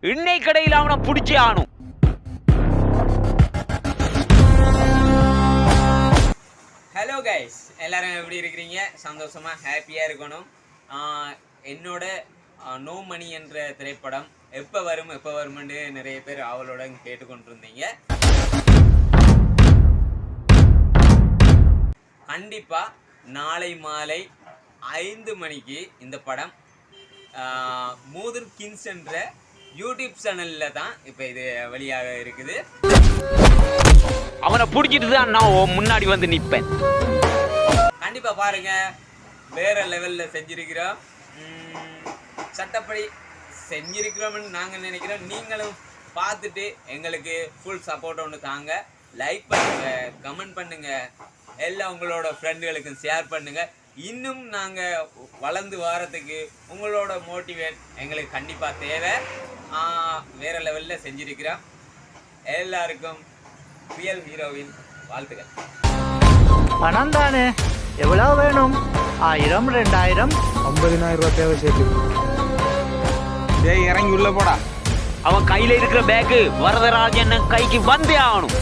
எண்ணெய் கடையில் அவனை பிடிச்சே ஆனும். ஹலோ கைஸ், எல்லாரும் எப்படி இருக்கிறீங்க? சந்தோஷமா ஹாப்பியாக இருக்கணும். என்னோட நோ மணி என்ற திரைப்படம் எப்போ வரும்னு நிறைய பேர் அவளோட கேட்டுக்கொண்டிருந்தீங்க. கண்டிப்பாக நாளை மாலை 5 மணிக்கு இந்த படம் மூதன் கிங்ஸ் என்ற யூடியூப் சேனலில் தான் இப்போ இது வெளியாக இருக்குது. அவனை பிடிச்சிட்டு தான் நான் முன்னாடி வந்து நிற்பேன். கண்டிப்பாக பாருங்க, வேற லெவலில் செஞ்சிருக்கிறோம். சட்டப்படி செஞ்சிருக்கிறோம்னு நாங்கள் நினைக்கிறோம். நீங்களும் பார்த்துட்டு எங்களுக்கு ஃபுல் சப்போர்ட் ஒன்று தாங்க. லைக் பண்ணுங்க, கமெண்ட் பண்ணுங்க, எல்லாம் உங்களோட ஃப்ரெண்டுகளுக்கும் ஷேர் பண்ணுங்க. இன்னும் நாங்கள் வளர்ந்து வாரத்துக்கு உங்களோட மோட்டிவேட் எங்களுக்கு கண்டிப்பாக தேவை. வேற லெவலில் செஞ்சிருக்கிறோம். எல்லாருக்கும் ரியல் ஹீரோவின் வாழ்த்துக்கள். பணம் தானே, எவ்வளோ வேணும்? 1000, 2000, 50,000 ரூபாய் தேவை சேர்த்து. இறங்கி உள்ள போடா. அவன் கையில இருக்கிற பேக்கு வரதராஜன் கைக்கு வந்தே ஆகணும்.